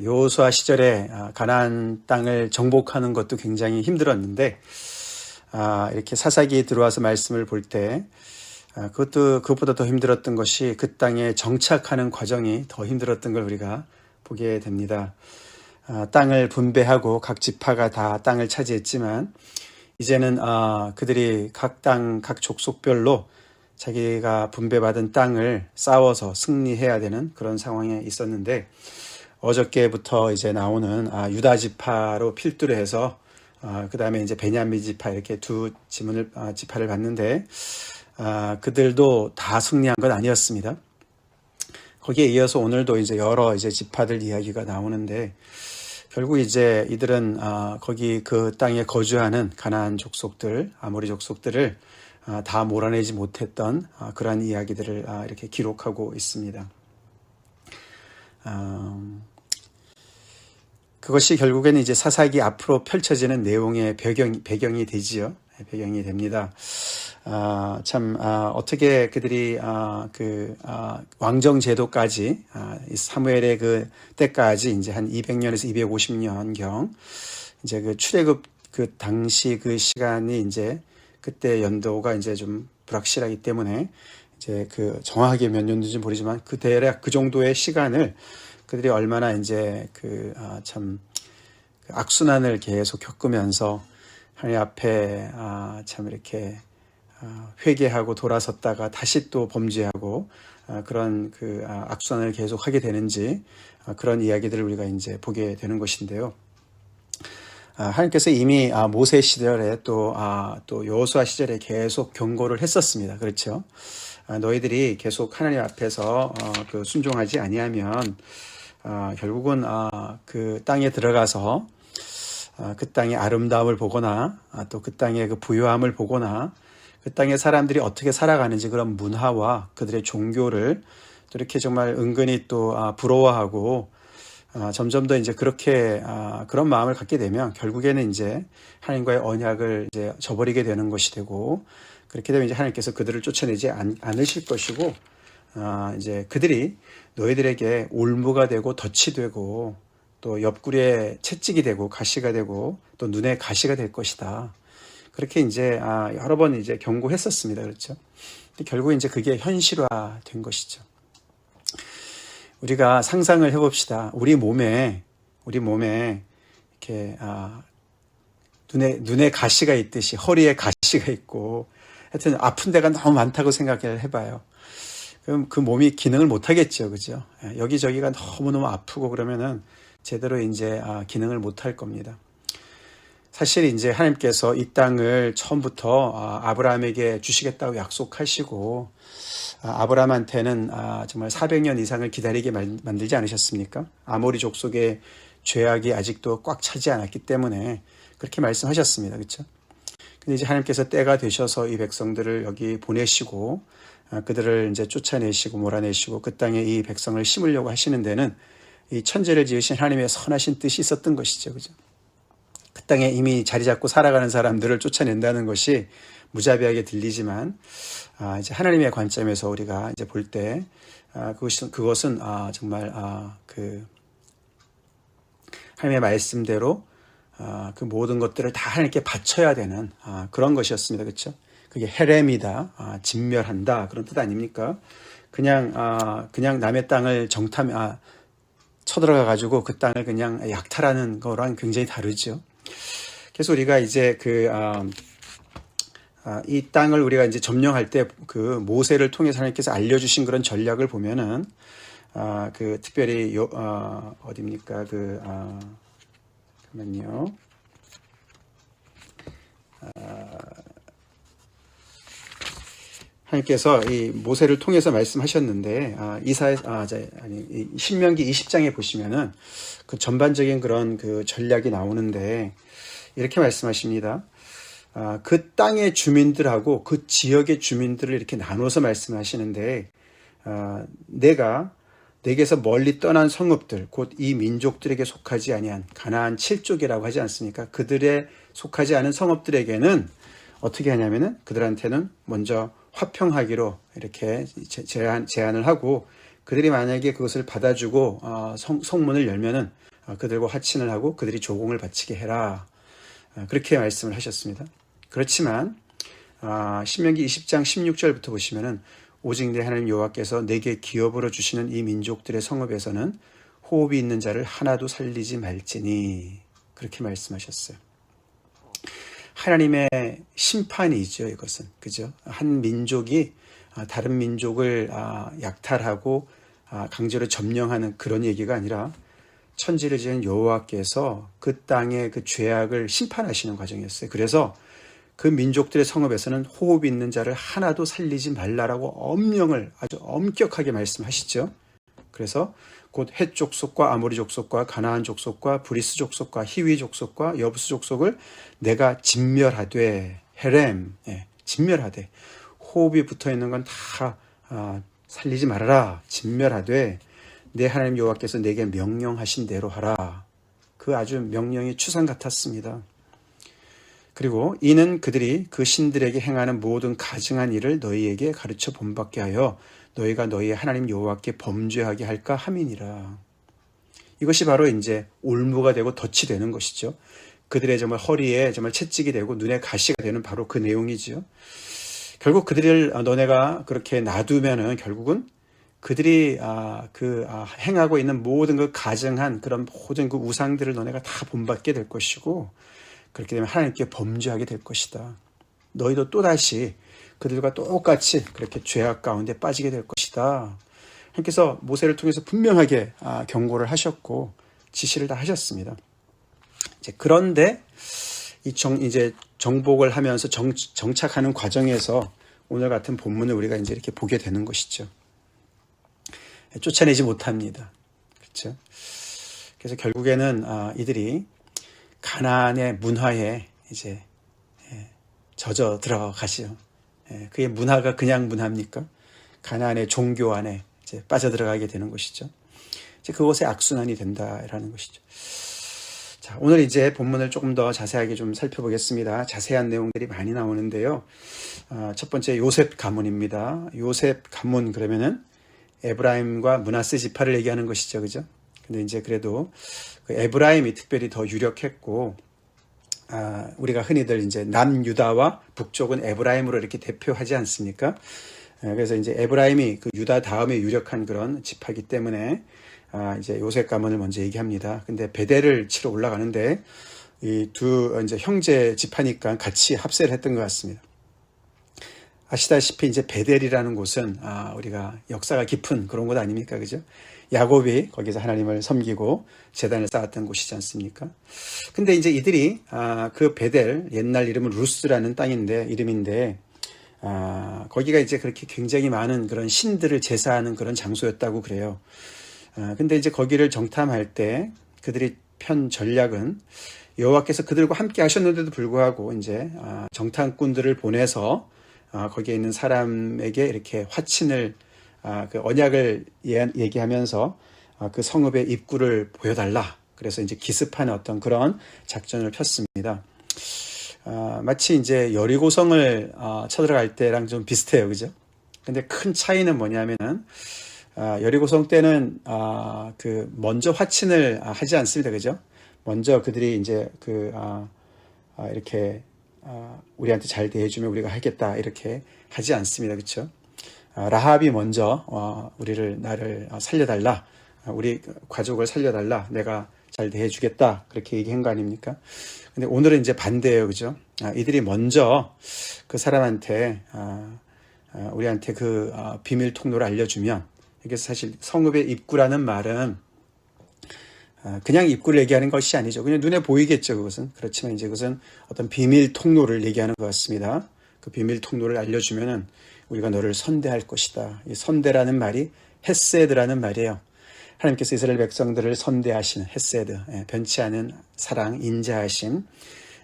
여호수아 시절에 가나안 땅을 정복하는 것도 굉장히 힘들었는데 이렇게 사사기에 들어와서 말씀을 볼 때 그것보다 더 힘들었던 것이 그 땅에 정착하는 과정이 더 힘들었던 걸 우리가 보게 됩니다. 땅을 분배하고 각 지파가 다 땅을 차지했지만 이제는 그들이 각 땅, 각 족속별로 자기가 분배받은 땅을 싸워서 승리해야 되는 그런 상황에 있었는데 어저께부터 이제 나오는 유다 지파로 필두로 해서 그 다음에 이제 베냐민 지파 이렇게 두 지파를 봤는데 그들도 다 승리한 건 아니었습니다. 거기에 이어서 오늘도 이제 여러 이제 지파들 이야기가 나오는데 결국 이제 이들은 거기 그 땅에 거주하는 가나안 족속들, 아모리 족속들을 다 몰아내지 못했던 그러한 이야기들을 이렇게 기록하고 있습니다. 그것이 결국에는 이제 사사기 앞으로 펼쳐지는 내용의 배경이 되지요. 배경이 됩니다. 어떻게 그들이 왕정 제도까지 사무엘의 그 때까지 이제 한 200년에서 250년경 이제 그 출애굽 그 당시 그 시간이 이제 그때 연도가 이제 좀 불확실하기 때문에 이제 그 정확하게 몇 년도인지 모르지만 그 대략 그 정도의 시간을 그들이 얼마나 이제 악순환을 계속 겪으면서 하나님 앞에 이렇게 회개하고 돌아섰다가 다시 또 범죄하고 그런 그 악순환을 계속 하게 되는지 그런 이야기들을 우리가 이제 보게 되는 것인데요. 하나님께서 이미 모세 시절에 또 여호수아 시절에 계속 경고를 했었습니다. 그렇죠? 너희들이 계속 하나님 앞에서 순종하지 아니하면 결국은 그 땅에 들어가서 그 땅의 아름다움을 보거나 또 그 땅의 그 부유함을 보거나 그 땅의 사람들이 어떻게 살아가는지 그런 문화와 그들의 종교를 또 이렇게 정말 은근히 또 부러워하고 점점 더 이제 그렇게 그런 마음을 갖게 되면 결국에는 이제 하나님과의 언약을 이제 저버리게 되는 것이 되고 그렇게 되면 이제 하나님께서 그들을 쫓아내지 않으실 것이고 이제 그들이 너희들에게 올무가 되고 덫이 되고 또 옆구리에 채찍이 되고 가시가 되고 또 눈에 가시가 될 것이다. 그렇게 이제 여러 번 이제 경고했었습니다. 그렇죠? 근데 결국 이제 그게 현실화된 것이죠. 우리가 상상을 해봅시다. 우리 몸에 이렇게 눈에 가시가 있듯이 허리에 가시가 있고 하여튼 아픈 데가 너무 많다고 생각을 해봐요. 그럼 그 몸이 기능을 못 하겠죠. 그죠? 여기저기가 너무너무 아프고 그러면은 제대로 이제 기능을 못 할 겁니다. 사실 이제 하나님께서 이 땅을 처음부터 아브라함에게 주시겠다고 약속하시고 아브라함한테는 정말 400년 이상을 기다리게 만들지 않으셨습니까? 아모리 족속의 죄악이 아직도 꽉 차지 않았기 때문에 그렇게 말씀하셨습니다. 그렇죠? 근데 이제 하나님께서 때가 되셔서 이 백성들을 여기 보내시고 그들을 이제 쫓아내시고 몰아내시고 그 땅에 이 백성을 심으려고 하시는 데는 이 천지를 지으신 하나님의 선하신 뜻이 있었던 것이죠. 그죠? 그 땅에 이미 자리 잡고 살아가는 사람들을 쫓아낸다는 것이 무자비하게 들리지만 이제 하나님의 관점에서 우리가 이제 볼 때 그것은 정말 그 하나님의 말씀대로 그 모든 것들을 다 하나님께 바쳐야 되는 그런 것이었습니다. 그렇죠? 그게 헤렘이다, 진멸한다 그런 뜻 아닙니까? 그냥 남의 땅을 쳐들어가 가지고 그 땅을 그냥 약탈하는 거랑 굉장히 다르죠. 그래서 우리가 이제 이 땅을 우리가 이제 점령할 때 그 모세를 통해서 하나님께서 알려주신 그런 전략을 보면은 그 특별히 어디입니까? 잠깐만요. 하나님께서 이 모세를 통해서 말씀하셨는데 신명기 20장에 보시면은 그 전반적인 그런 그 전략이 나오는데 이렇게 말씀하십니다. 그 땅의 주민들하고 그 지역의 주민들을 이렇게 나눠서 말씀하시는데 내가 내게서 멀리 떠난 성읍들 곧 이 민족들에게 속하지 아니한 가나안 7족이라고 하지 않습니까? 그들에 속하지 않은 성읍들에게는 어떻게 하냐면은 그들한테는 먼저 화평하기로 이렇게 제안을 하고 그들이 만약에 그것을 받아주고 성문을 열면은 그들과 화친을 하고 그들이 조공을 바치게 해라. 그렇게 말씀을 하셨습니다. 그렇지만 신명기 20장 16절부터 보시면은 오직 내 하나님 여호와께서 내게 기업으로 주시는 이 민족들의 성읍에서는 호흡이 있는 자를 하나도 살리지 말지니, 그렇게 말씀하셨어요. 하나님의 심판이죠, 이것은. 그죠? 한 민족이 다른 민족을 약탈하고 강제로 점령하는 그런 얘기가 아니라 천지를 지은 여호와께서 그 땅의 그 죄악을 심판하시는 과정이었어요. 그래서 그 민족들의 성읍에서는 호흡이 있는 자를 하나도 살리지 말라라고 엄령을 아주 엄격하게 말씀하시죠. 그래서 곧 헷 족속과 아모리 족속과 가나안 족속과 브리스 족속과 히위 족속과 여부스 족속을 내가 진멸하되, 헤렘, 진멸하되, 호흡이 붙어있는 건 다 살리지 말아라, 진멸하되 내 하나님 여호와께서 내게 명령하신 대로 하라. 그 아주 명령이 추상 같았습니다. 그리고 이는 그들이 그 신들에게 행하는 모든 가증한 일을 너희에게 가르쳐 본받게 하여 너희가 너희의 하나님 여호와께 범죄하게 할까 함이니라. 이것이 바로 이제 올무가 되고 덫이 되는 것이죠. 그들의 정말 허리에 정말 채찍이 되고 눈에 가시가 되는 바로 그 내용이지요. 결국 그들을 너네가 그렇게 놔두면은 결국은 그들이 행하고 있는 모든 그 가증한 그런 모든 그 우상들을 너네가 다 본받게 될 것이고, 그렇게 되면 하나님께 범죄하게 될 것이다. 너희도 또다시 그들과 똑같이 그렇게 죄악 가운데 빠지게 될 것이다. 하나님께서 모세를 통해서 분명하게 경고를 하셨고 지시를 다 하셨습니다. 그런데 이제 정복을 하면서 정착하는 과정에서 오늘 같은 본문을 우리가 이제 이렇게 보게 되는 것이죠. 쫓아내지 못합니다. 그렇죠? 그래서 결국에는 이들이 가나안의 문화에 이제 젖어 들어가시죠. 그게 문화가 그냥 문화입니까? 가나안의 종교 안에 이제 빠져들어가게 되는 것이죠. 이제 그것의 악순환이 된다라는 것이죠. 자, 오늘 이제 본문을 조금 더 자세하게 좀 살펴보겠습니다. 자세한 내용들이 많이 나오는데요. 첫 번째 요셉 가문입니다. 요셉 가문 그러면은 에브라임과 므낫세 지파를 얘기하는 것이죠, 그죠? 근데 이제 그래도 그 에브라임이 특별히 더 유력했고, 우리가 흔히들 이제 남유다와 북쪽은 에브라임으로 이렇게 대표하지 않습니까? 그래서 이제 에브라임이 그 유다 다음에 유력한 그런 지파이기 때문에 이제 요셉 가문을 먼저 얘기합니다. 근데 베델을 치러 올라가는데 이 두 이제 형제 지파니까 같이 합세를 했던 것 같습니다. 아시다시피 이제 베델이라는 곳은 우리가 역사가 깊은 그런 곳 아닙니까, 그죠? 야곱이 거기서 하나님을 섬기고 제단을 쌓았던 곳이지 않습니까? 근데 이제 이들이 그 베델, 옛날 이름은 루스라는 이름인데 거기가 이제 그렇게 굉장히 많은 그런 신들을 제사하는 그런 장소였다고 그래요. 근데 이제 거기를 정탐할 때 그들이 편 전략은 여호와께서 그들과 함께 하셨는데도 불구하고 이제 정탐꾼들을 보내서 거기에 있는 사람에게 이렇게 화친을 그 언약을 얘기하면서 그 성읍의 입구를 보여달라. 그래서 이제 기습하는 어떤 그런 작전을 폈습니다. 마치 이제 여리고성을 쳐들어갈 때랑 좀 비슷해요, 그죠? 근데 큰 차이는 뭐냐면은 여리고성 때는 그 먼저 화친을 하지 않습니다, 그죠? 먼저 그들이 이제 이렇게 우리한테 잘 대해주면 우리가 하겠다 이렇게 하지 않습니다, 그렇죠? 라합이 먼저 나를 살려달라, 우리 가족을 살려달라, 내가 잘 대해주겠다 그렇게 얘기한 거 아닙니까? 근데 오늘은 이제 반대예요, 그죠? 이들이 먼저 그 사람한테 우리한테 그 비밀 통로를 알려주면, 이게 사실 성읍의 입구라는 말은 그냥 입구를 얘기하는 것이 아니죠. 그냥 눈에 보이겠죠, 그것은. 그렇지만 이제 그것은 어떤 비밀 통로를 얘기하는 것 같습니다. 그 비밀 통로를 알려주면은 우리가 너를 선대할 것이다. 이 선대라는 말이 헤세드라는 말이에요. 하나님께서 이스라엘 백성들을 선대하시는 헤세드, 변치 않은 사랑, 인자하심,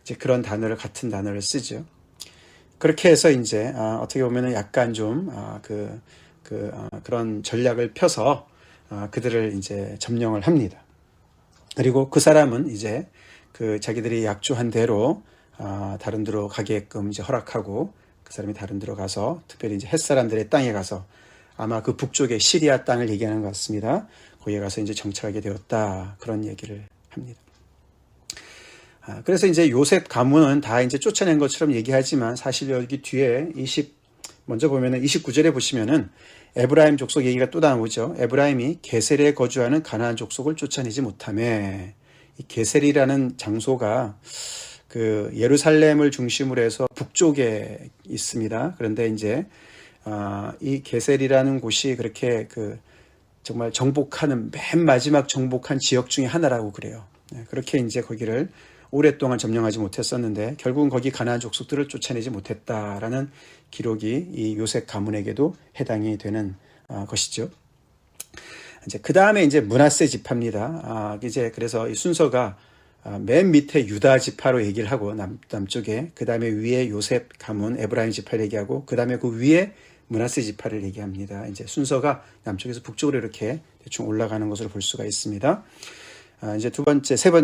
이제 그런 같은 단어를 쓰죠. 그렇게 해서 이제 어떻게 보면은 약간 좀 그런 전략을 펴서 그들을 이제 점령을 합니다. 그리고 그 사람은 이제 그 자기들이 약조한 대로 다른 데로 가게끔 이제 허락하고, 그 사람이 다른 데로 가서 특별히 이제 헷 사람들의 땅에 가서, 아마 그 북쪽의 시리아 땅을 얘기하는 것 같습니다. 거기에 가서 이제 정착하게 되었다, 그런 얘기를 합니다. 그래서 이제 요셉 가문은 다 이제 쫓아낸 것처럼 얘기하지만 사실 여기 뒤에 먼저 보면은 29절에 보시면은 에브라임 족속 얘기가 또 나오죠. 에브라임이 게셀에 거주하는 가나안 족속을 쫓아내지 못하며, 이 게셀이라는 장소가 그 예루살렘을 중심으로 해서 북쪽에 있습니다. 그런데 이제 이 게셀이라는 곳이 그렇게 그 정말 정복하는 맨 마지막 정복한 지역 중에 하나라고 그래요. 그렇게 이제 거기를 오랫동안 점령하지 못했었는데 결국은 거기 가나안 족속들을 쫓아내지 못했다라는 기록이 이 요셉 가문에게도 해당이 되는 것이죠. 이제 그 다음에 이제 므낫세 지파입니다. 이제 그래서 이 순서가 맨 밑에 유다 지파로 얘기를 하고 남쪽에, 그 다음에 위에 요셉 가문 에브라임 지파를 얘기하고, 그 다음에 그 위에 므낫세 지파를 얘기합니다. 이제 순서가 남쪽에서 북쪽으로 이렇게 대충 올라가는 것으로 볼 수가 있습니다. 이제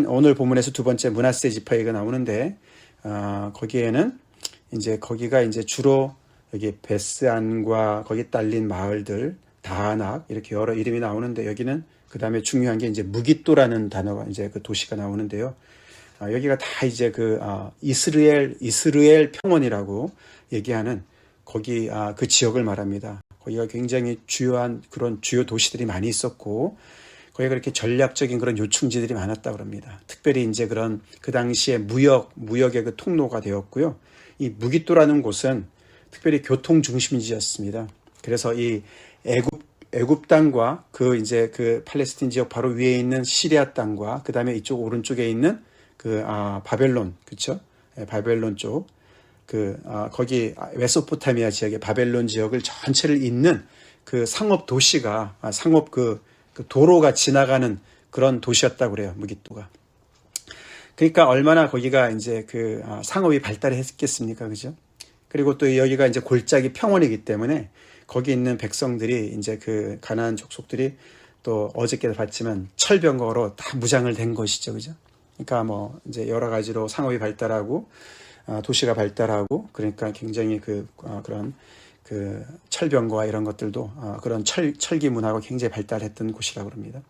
오늘 본문에서 두 번째 므낫세 지파 얘기가 나오는데, 거기에는 이제 거기가 이제 주로 여기 베스안과 거기 딸린 마을들, 다낙 이렇게 여러 이름이 나오는데, 여기는 그 다음에 중요한 게 이제 무깃도라는 단어가 이제 그 도시가 나오는데요. 여기가 다 이제 이스라엘 평원이라고 얘기하는 거기 그 지역을 말합니다. 거기가 굉장히 주요한 그런 주요 도시들이 많이 있었고, 거기가 그렇게 전략적인 그런 요충지들이 많았다고 합니다. 특별히 이제 그 당시에 무역의 그 통로가 되었고요. 이 무깃도라는 곳은 특별히 교통 중심지였습니다. 그래서 이 애굽 땅과 그 팔레스틴 지역 바로 위에 있는 시리아 땅과 그 다음에 이쪽 오른쪽에 있는 바벨론, 그쵸? 바벨론 쪽, 거기 메소포타미아 지역의 바벨론 지역을 전체를 잇는 그 상업 도시가, 상업 그 도로가 지나가는 그런 도시였다고 그래요, 무깃도가. 그러니까 얼마나 거기가 이제 상업이 발달했겠습니까, 그죠? 그리고 또 여기가 이제 골짜기 평원이기 때문에 거기 있는 백성들이 이제 가나안 족속들이 또 어저께도 봤지만 철병거로 다 무장을 된 것이죠, 그죠? 그러니까 뭐 이제 여러 가지로 상업이 발달하고 도시가 발달하고, 그러니까 굉장히 그런 철병거와 이런 것들도 그런 철기 문화가 굉장히 발달했던 곳이라고 합니다.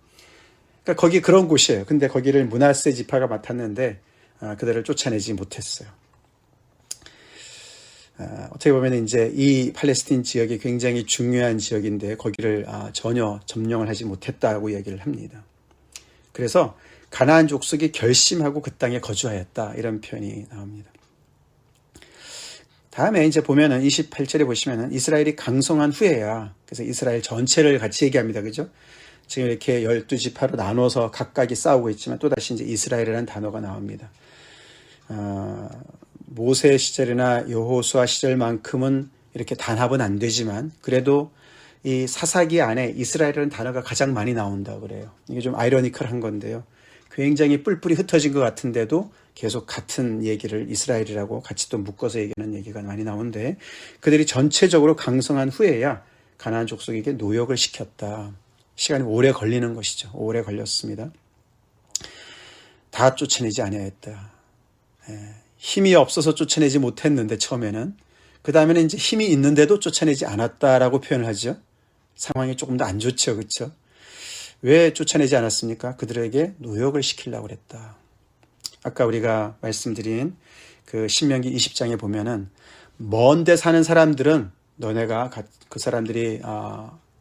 그러니까 거기 그런 곳이에요. 근데 거기를 므낫세 지파가 맡았는데 그들을 쫓아내지 못했어요. 어떻게 보면 이제 이 팔레스틴 지역이 굉장히 중요한 지역인데 거기를 전혀 점령을 하지 못했다고 얘기를 합니다. 그래서 가나안 족속이 결심하고 그 땅에 거주하였다, 이런 표현이 나옵니다. 다음에 이제 보면은 28절에 보시면은 이스라엘이 강성한 후에야, 그래서 이스라엘 전체를 같이 얘기합니다. 그죠? 지금 이렇게 12지파로 나눠서 각각이 싸우고 있지만 또다시 이제 이스라엘이라는 단어가 나옵니다. 모세 시절이나 여호수아 시절만큼은 이렇게 단합은 안 되지만 그래도 이 사사기 안에 이스라엘이라는 단어가 가장 많이 나온다고 그래요. 이게 좀 아이러니컬한 건데요. 굉장히 뿔뿔이 흩어진 것 같은데도 계속 같은 얘기를 이스라엘이라고 같이 또 묶어서 얘기하는 얘기가 많이 나오는데, 그들이 전체적으로 강성한 후에야 가나안 족속에게 노역을 시켰다. 시간이 오래 걸리는 것이죠. 오래 걸렸습니다. 다 쫓아내지 아니하였다. 힘이 없어서 쫓아내지 못했는데 처음에는, 그 다음에는 이제 힘이 있는데도 쫓아내지 않았다라고 표현을 하죠. 상황이 조금 더 안 좋죠, 그렇죠? 왜 쫓아내지 않았습니까? 그들에게 노역을 시키려고 그랬다. 아까 우리가 말씀드린 그 신명기 20장에 보면은 먼데 사는 사람들은 너네가 그 사람들이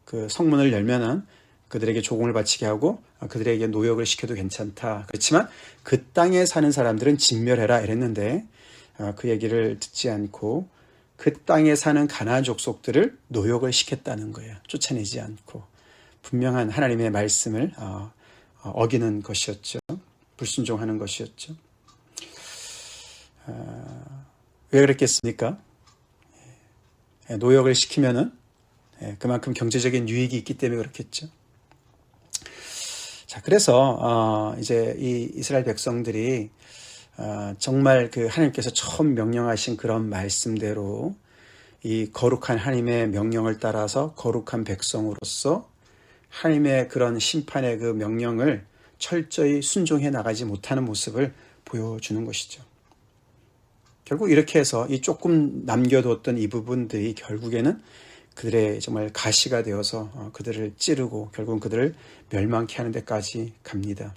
그 성문을 열면은 그들에게 조공을 바치게 하고 그들에게 노역을 시켜도 괜찮다. 그렇지만 그 땅에 사는 사람들은 진멸해라 이랬는데 그 얘기를 듣지 않고 그 땅에 사는 가나안 족속들을 노역을 시켰다는 거예요. 쫓아내지 않고. 분명한 하나님의 말씀을 어기는 것이었죠. 불순종하는 것이었죠. 왜 그랬겠습니까? 노역을 시키면은 그만큼 경제적인 유익이 있기 때문에 그렇겠죠. 자, 그래서 이제 이 이스라엘 백성들이 정말 그 하나님께서 처음 명령하신 그런 말씀대로 이 거룩한 하나님의 명령을 따라서 거룩한 백성으로서 하나님의 그런 심판의 그 명령을 철저히 순종해 나가지 못하는 모습을 보여주는 것이죠. 결국 이렇게 해서 이 조금 남겨뒀던 이 부분들이 결국에는 그들의 정말 가시가 되어서 그들을 찌르고 결국은 그들을 멸망케 하는 데까지 갑니다.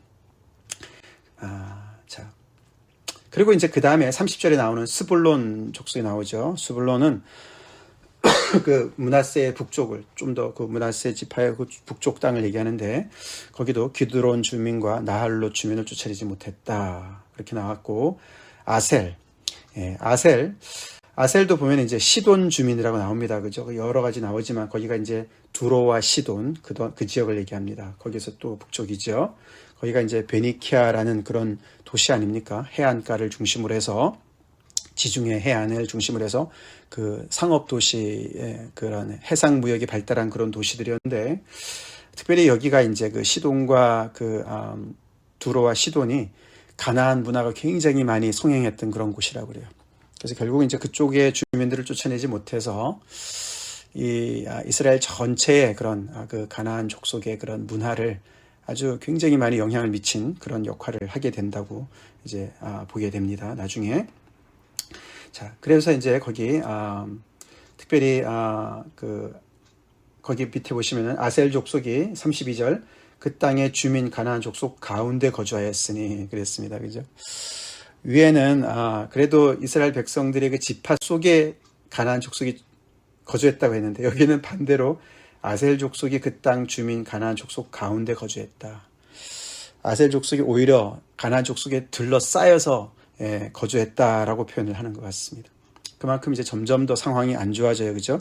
그리고 이제 그 다음에 30절에 나오는 스불론 족속이 나오죠. 스불론은 그 므낫세의 북쪽을 좀 더 그 므낫세 지파의 그 북쪽 땅을 얘기하는데 거기도 기드론 주민과 나할롯 주민을 쫓아내지 못했다 그렇게 나왔고 아셀, 아셀도 보면 이제 시돈 주민이라고 나옵니다. 그죠? 여러 가지 나오지만 거기가 이제 두로와 시돈 그 지역을 얘기합니다. 거기서 또 북쪽이죠. 거기가 이제 베니키아라는 그런 도시 아닙니까? 해안가를 중심으로 해서 지중해 해안을 중심으로 해서 그 상업 도시의 그런 해상 무역이 발달한 그런 도시들이었는데 특별히 여기가 이제 그 시돈과 그 두로와 시돈이 가나안 문화가 굉장히 많이 성행했던 그런 곳이라고 그래요. 그래서 결국 이제 그쪽의 주민들을 쫓아내지 못해서 이 이스라엘 전체의 그런 그 가나안 족속의 그런 문화를 아주 굉장히 많이 영향을 미친 그런 역할을 하게 된다고 이제 보게 됩니다. 나중에. 자, 그래서 이제 거기 특별히 그 거기 밑에 보시면은 아셀 족속이 32절 그 땅의 주민 가나안 족속 가운데 거주하였으니 그랬습니다. 그죠? 위에는 그래도 이스라엘 백성들의 그 지파 속에 가나안 족속이 거주했다고 했는데 여기는 반대로 아셀 족속이 그 땅 주민 가나안 족속 가운데 거주했다. 아셀 족속이 오히려 가나안 족속에 둘러싸여서 거주했다라고 표현을 하는 것 같습니다. 그만큼 이제 점점 더 상황이 안 좋아져요. 그죠?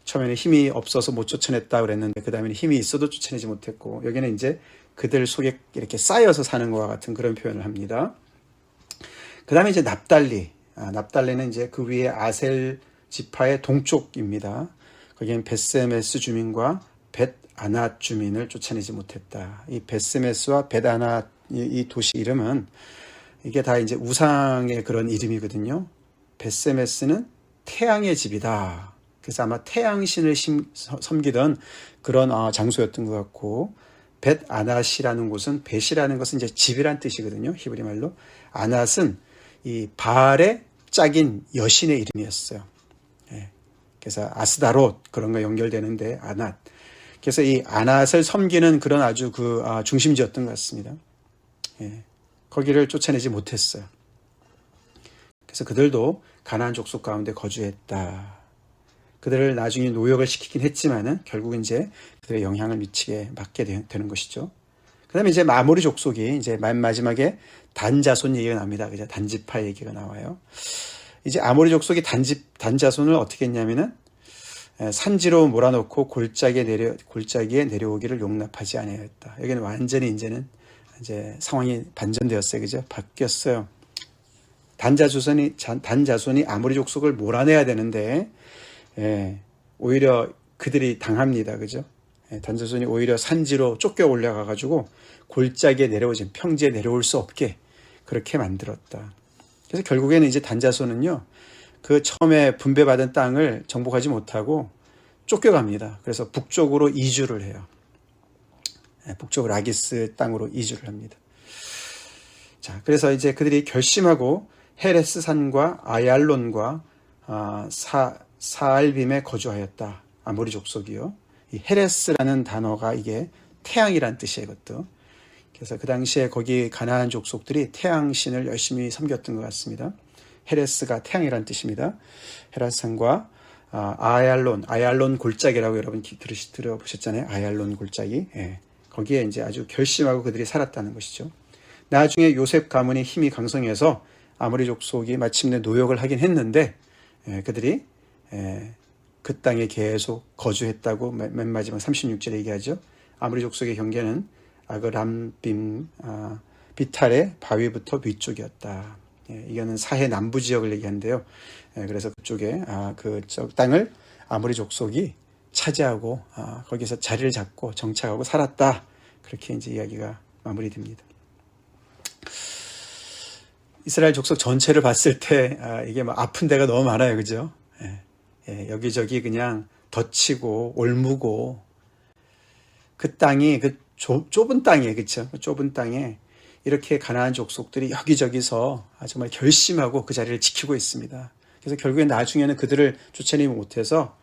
처음에는 힘이 없어서 못 쫓아냈다 그랬는데 그 다음에는 힘이 있어도 쫓아내지 못했고 여기는 이제 그들 속에 이렇게 쌓여서 사는 것과 같은 그런 표현을 합니다. 그 다음에 이제 납달리. 납달리는 이제 그 위에 아셀 지파의 동쪽입니다. 거기는 벳세메스 주민과 벳아낫 주민을 쫓아내지 못했다. 이 벳세메스와 벳아낫 이 도시 이름은 이게 다 이제 우상의 그런 이름이거든요. 벳세메스는 태양의 집이다. 그래서 아마 태양신을 섬기던 그런 장소였던 것 같고 벳아낫이라는 곳은 벳이라는 것은 이제 집이란 뜻이거든요. 히브리 말로. 아낫은 이 바알의 짝인 여신의 이름이었어요. 그래서 아스다롯 그런 거 연결되는데 아낫. 그래서 이 아낫을 섬기는 그런 아주 그 중심지였던 것 같습니다. 거기를 쫓아내지 못했어요. 그래서 그들도 가나안 족속 가운데 거주했다. 그들을 나중에 노역을 시키긴 했지만은 결국 이제 그들의 영향을 미치게 막게 되는 것이죠. 그 다음에 이제 아모리 족속이 이제 맨 마지막에 단자손 얘기가 납니다. 그죠? 단지파 얘기가 나와요. 이제 아모리 족속이 단자손을 어떻게 했냐면은 산지로 몰아넣고 골짜기에 내려오기를 용납하지 아니하였다. 여기는 완전히 이제는 이제 상황이 반전되었어요. 그죠? 바뀌었어요. 단자손이 아모리 족속을 몰아내야 되는데 오히려 그들이 당합니다. 그죠? 단자손이 오히려 산지로 쫓겨 올라가가지고 골짜기에 내려오진 평지에 내려올 수 없게 그렇게 만들었다. 그래서 결국에는 이제 단자손은요, 그 처음에 분배받은 땅을 정복하지 못하고 쫓겨갑니다. 그래서 북쪽으로 이주를 해요. 북쪽 라기스 땅으로 이주를 합니다. 자, 그래서 이제 그들이 결심하고 헤레스 산과 아얄론과 사알빔에 거주하였다. 아모리 족속이요. 이 헤레스라는 단어가 이게 태양이란 뜻이에요. 이것도. 그래서 그 당시에 거기 가나안 족속들이 태양신을 열심히 섬겼던 것 같습니다. 헤레스가 태양이란 뜻입니다. 헤라산과 아얄론 골짜기라고 여러분 들어보셨잖아요. 아얄론 골짜기. 거기에 이제 아주 결심하고 그들이 살았다는 것이죠. 나중에 요셉 가문의 힘이 강성해서 아모리 족속이 마침내 노역을 하긴 했는데 그들이 그 땅에 계속 거주했다고 맨 마지막 36절에 얘기하죠. 아모리 족속의 경계는 아그람빔 비탈의 바위부터 위쪽이었다. 이거는 사해 남부 지역을 얘기하는데요. 그래서 그쪽에 그쪽 땅을 아모리 족속이 차지하고 거기서 자리를 잡고 정착하고 살았다. 그렇게 이제 이야기가 마무리됩니다. 이스라엘 족속 전체를 봤을 때 이게 막 아픈 데가 너무 많아요, 그죠? 여기저기 그냥 덧치고 올무고 그 땅이 그 좁은 땅이에요, 그렇죠? 좁은 땅에 이렇게 가나안 족속들이 여기저기서 정말 결심하고 그 자리를 지키고 있습니다. 그래서 결국에 나중에는 그들을 쫓아내지 못해서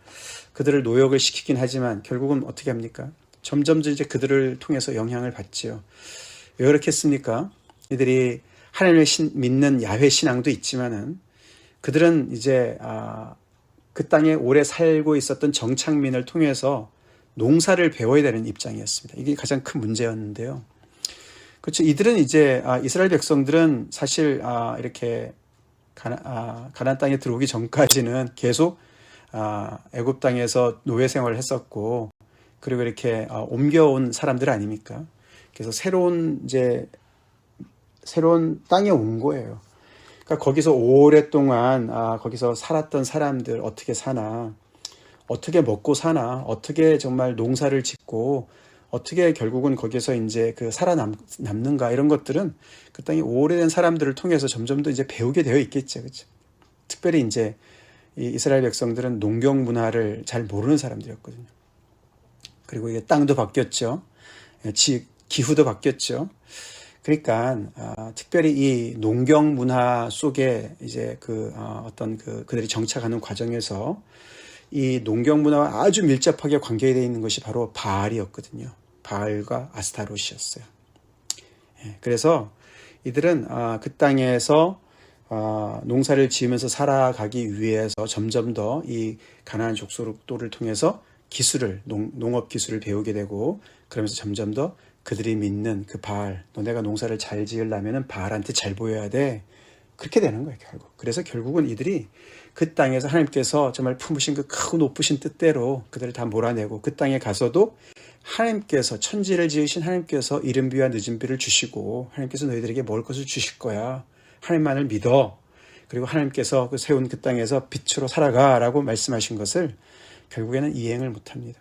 그들을 노역을 시키긴 하지만 결국은 어떻게 합니까? 점점 이제 그들을 통해서 영향을 받지요. 왜 그렇게 했습니까? 이들이 하나님을 믿는 야훼 신앙도 있지만은 그들은 이제 그 땅에 오래 살고 있었던 정착민을 통해서 농사를 배워야 되는 입장이었습니다. 이게 가장 큰 문제였는데요. 그렇죠. 이들은 이제 이스라엘 백성들은 사실 이렇게 가나안 땅에 들어오기 전까지는 계속 애굽 땅에서 노예 생활을 했었고, 그리고 이렇게 옮겨온 사람들 아닙니까? 그래서 새로운 땅에 온 거예요. 그러니까 거기서 오랫동안 거기서 살았던 사람들 어떻게 사나, 어떻게 먹고 사나, 어떻게 정말 농사를 짓고 어떻게 결국은 거기서 이제 그 살아남는가, 이런 것들은 그 땅에 오래된 사람들을 통해서 점점 더 이제 배우게 되어 있겠죠. 그렇죠? 특별히 이제 이 이스라엘 백성들은 농경 문화를 잘 모르는 사람들이었거든요. 그리고 이게 땅도 바뀌었죠. 기후도 바뀌었죠. 그러니까 특별히 이 농경 문화 속에 이제 그들이 정착하는 과정에서 이 농경 문화와 아주 밀접하게 관계되어 있는 것이 바로 바알이었거든요. 바알과 아스타롯이었어요. 그래서 이들은 그 땅에서 농사를 지으면서 살아가기 위해서 점점 더 이 가나안 족속도를 통해서 농업 기술을 배우게 되고, 그러면서 점점 더 그들이 믿는 그 바알, 너네가 농사를 잘 지으려면 바알한테 잘 보여야 돼. 그렇게 되는 거예요, 결국. 그래서 결국은 이들이 그 땅에서 하나님께서 정말 품으신 그 크고 높으신 뜻대로 그들을 다 몰아내고, 그 땅에 가서도 하나님께서, 천지를 지으신 하나님께서 이른 비와 늦은 비를 주시고, 하나님께서 너희들에게 먹을 것을 주실 거야. 하나님만을 믿어. 그리고 하나님께서 세운 그 땅에서 빛으로 살아가라고 말씀하신 것을 결국에는 이행을 못합니다.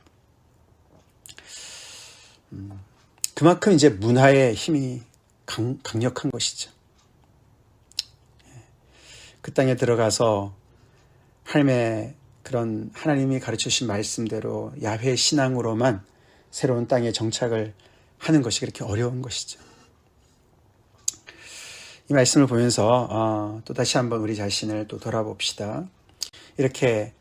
그만큼 이제 문화의 힘이 강력한 것이죠. 그 땅에 들어가서 하나님이 가르쳐 주신 말씀대로 야훼 신앙으로만 새로운 땅에 정착을 하는 것이 그렇게 어려운 것이죠. 이 말씀을 보면서 또 다시 한번 우리 자신을 또 돌아봅시다. 이렇게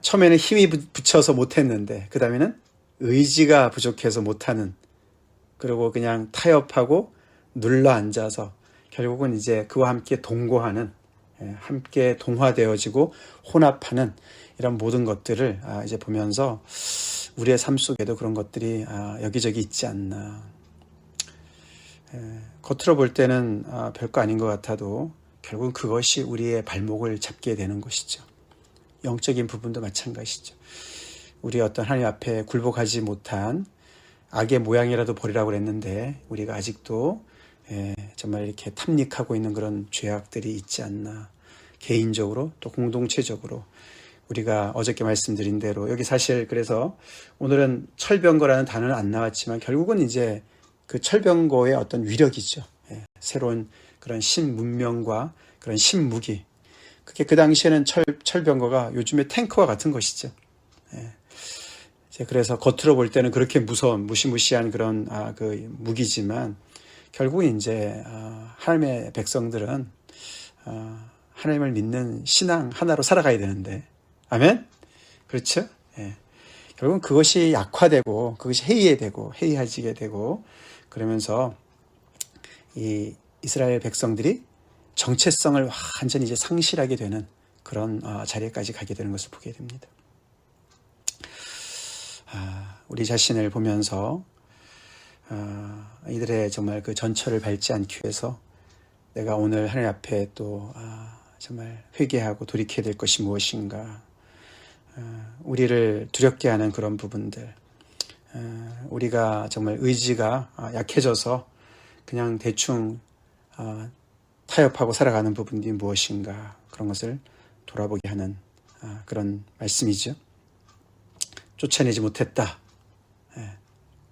처음에는 힘이 붙여서 못했는데, 그 다음에는 의지가 부족해서 못하는, 그리고 그냥 타협하고 눌러 앉아서 결국은 이제 그와 함께 동거하는, 함께 동화되어지고 혼합하는 이런 모든 것들을 이제 보면서 우리의 삶 속에도 그런 것들이 여기저기 있지 않나. 겉으로 볼 때는 별거 아닌 것 같아도 결국은 그것이 우리의 발목을 잡게 되는 것이죠. 영적인 부분도 마찬가지죠. 우리 어떤 하나님 앞에 굴복하지 못한 악의 모양이라도 버리라고 그랬는데, 우리가 아직도 정말 이렇게 탐닉하고 있는 그런 죄악들이 있지 않나. 개인적으로 또 공동체적으로 우리가 어저께 말씀드린 대로, 여기 사실 그래서 오늘은 철병거라는 단어는 안 나왔지만 결국은 이제 그 철병거의 어떤 위력이죠. 새로운 그런 신문명과 그런 신무기. 그게 그 당시에는 철병거가 요즘의 탱크와 같은 것이죠. 그래서 겉으로 볼 때는 그렇게 무서운 무시무시한 그런 그 무기지만, 결국은 이제 하나님의 백성들은 하나님을 믿는 신앙 하나로 살아가야 되는데, 아멘? 그렇죠? 결국은 그것이 약화되고 그것이 해이해지게 되고, 그러면서 이 이스라엘 백성들이 정체성을 완전히 이제 상실하게 되는 그런 자리에까지 가게 되는 것을 보게 됩니다. 우리 자신을 보면서 이들의 정말 그 전철을 밟지 않기 위해서 내가 오늘 하나님 앞에 또 정말 회개하고 돌이켜야 될 것이 무엇인가, 우리를 두렵게 하는 그런 부분들, 우리가 정말 의지가 약해져서 그냥 대충 타협하고 살아가는 부분이 무엇인가, 그런 것을 돌아보게 하는 그런 말씀이죠. 쫓아내지 못했다.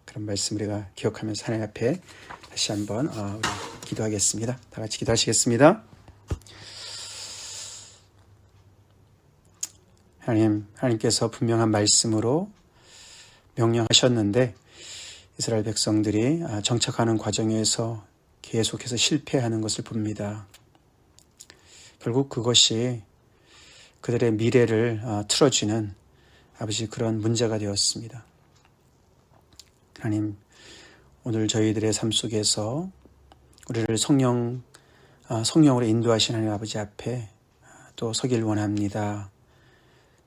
그런 말씀 우리가 기억하면서 하나님 앞에 다시 한번 우리 기도하겠습니다. 다 같이 기도하시겠습니다. 하나님께서 분명한 말씀으로 명령하셨는데 이스라엘 백성들이 정착하는 과정에서 계속해서 실패하는 것을 봅니다. 결국 그것이 그들의 미래를 틀어쥐는 아버지 그런 문제가 되었습니다. 하나님, 오늘 저희들의 삶 속에서 우리를 성령으로 인도하신 하나님 아버지 앞에 또 서길 원합니다.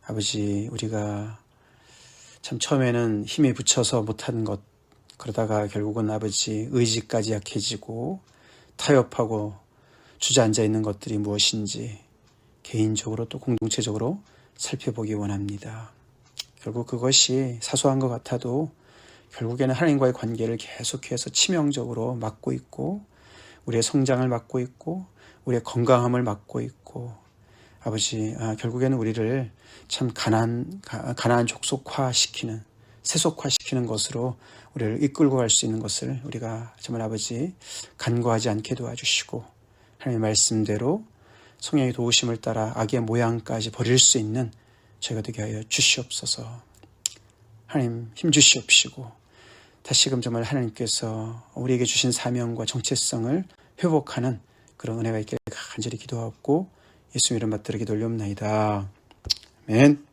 아버지, 우리가 참 처음에는 힘에 부쳐서 못한 것, 그러다가 결국은 아버지 의지까지 약해지고 타협하고 주저앉아 있는 것들이 무엇인지 개인적으로 또 공동체적으로 살펴보기 원합니다. 결국 그것이 사소한 것 같아도 결국에는 하나님과의 관계를 계속해서 치명적으로 막고 있고 우리의 성장을 막고 있고 우리의 건강함을 막고 있고 아버지 결국에는 우리를 참 가난한 족속화시키는 세속화시키는 것으로 우리를 이끌고 갈 수 있는 것을 우리가 정말 아버지 간과하지 않게 도와주시고 하나님의 말씀대로 성령의 도우심을 따라 악의 모양까지 버릴 수 있는 저희가 되게 하여 주시옵소서. 하나님 힘 주시옵시고 다시금 정말 하나님께서 우리에게 주신 사명과 정체성을 회복하는 그런 은혜가 있기를 간절히 기도하고 예수님 이름 받들어 기도 올려옵나이다. 아멘.